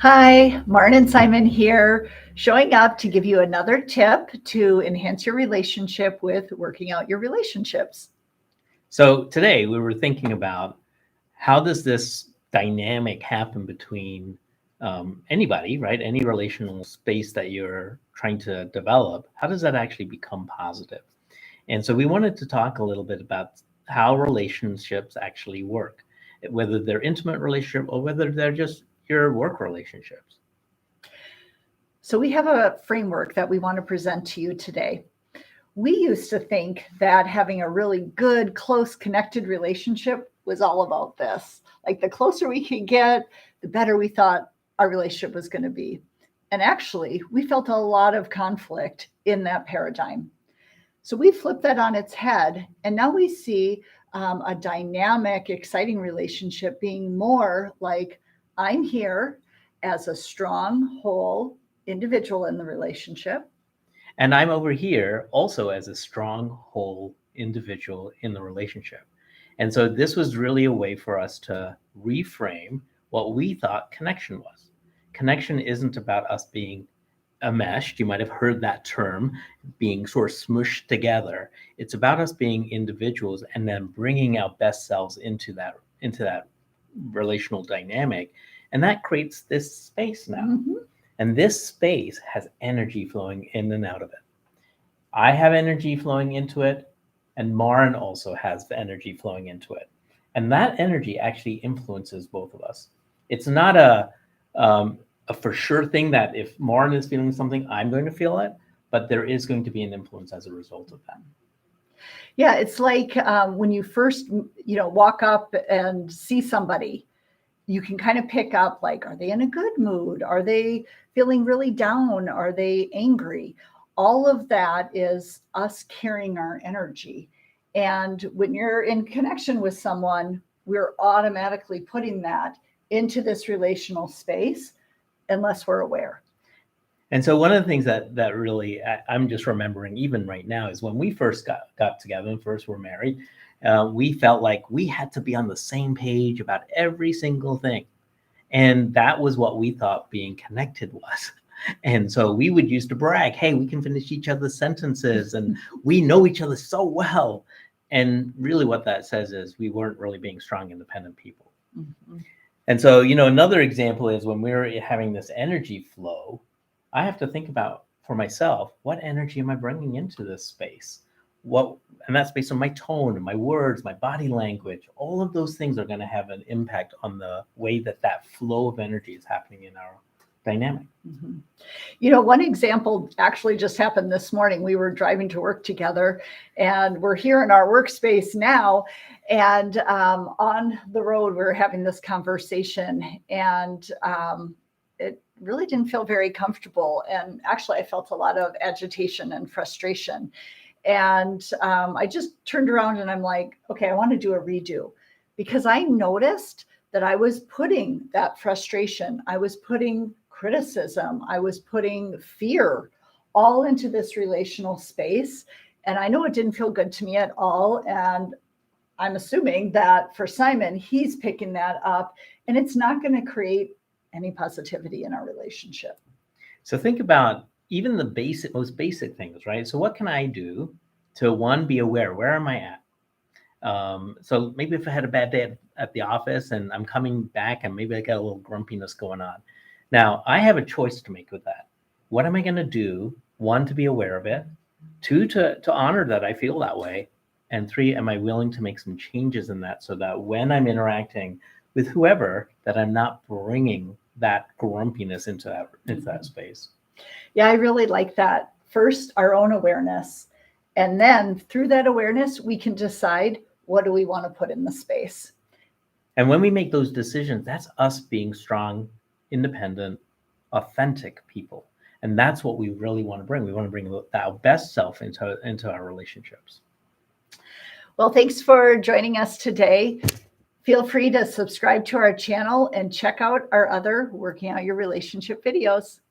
Hi, Martin and Simon here, showing up to give you another tip to enhance your relationship with working out your relationships. So today we were thinking about how does this dynamic happen between anybody, right? Any relational space that you're trying to develop, how does that actually become positive? And so we wanted to talk a little bit about how relationships actually work, whether they're intimate relationship or whether they're just your work relationships. So, we have a framework that we want to present to you today. We used to think that having a really good, close, connected relationship was all about this. Like the closer we could get, the better we thought our relationship was going to be. And actually, we felt a lot of conflict in that paradigm. So we flipped that on its head, and now we see a dynamic, exciting relationship being more like I'm here as a strong, whole individual in the relationship. And I'm over here also as a strong, whole individual in the relationship. And so this was really a way for us to reframe what we thought connection was. Connection isn't about us being enmeshed. You might have heard that term, being sort of smushed together. It's about us being individuals and then bringing our best selves into that relational dynamic. And that creates this space now. Mhm. And this space has energy flowing in and out of it. I have energy flowing into it, and Marin also has the energy flowing into it. And that energy actually influences both of us. It's not a for sure thing that if Marin is feeling something, I'm going to feel it, but there is going to be an influence as a result of that. Yeah, it's like when you first, walk up and see somebody, you can kind of pick up like, are they in a good mood? Are they feeling really down? Are they angry? All of that is us carrying our energy. And when you're in connection with someone, we're automatically putting that into this relational space unless we're aware. And so one of the things that really I'm just remembering even right now is when we first got together and first were married, we felt like we had to be on the same page about every single thing. And that was what we thought being connected was. And so we would used to brag, hey, we can finish each other's sentences and we know each other so well. And really what that says is we weren't really being strong, independent people. Mm-hmm. And so, another example is when we're having this energy flow, I have to think about for myself, what energy am I bringing into this space? And that's based on my tone, my words, my body language. All of those things are going to have an impact on the way that flow of energy is happening in our dynamic. Mm-hmm. One example actually just happened this morning. We were driving to work together and we're here in our workspace now. And on the road, we were having this conversation and it really didn't feel very comfortable. And actually, I felt a lot of agitation and frustration. And I just turned around and I'm like, okay, I want to do a redo because I noticed that I was putting that frustration, I was putting criticism, I was putting fear all into this relational space. And I know it didn't feel good to me at all. And I'm assuming that for Simon, he's picking that up and it's not going to create any positivity in our relationship. So think about even the most basic things, right? So what can I do to one, be aware, where am I at? So maybe if I had a bad day at the office and I'm coming back and maybe I got a little grumpiness going on. Now I have a choice to make with that. What am I going to do? One, to be aware of it. Two, to honor that I feel that way. And three, am I willing to make some changes in that so that when I'm interacting with whoever, that I'm not bringing that grumpiness into that space. Yeah, I really like that. First, our own awareness. And then through that awareness, we can decide what do we want to put in the space. And when we make those decisions, that's us being strong, independent, authentic people. And that's what we really want to bring. We want to bring our best self into our relationships. Well, thanks for joining us today. Feel free to subscribe to our channel and check out our other Working Out Your Relationship videos.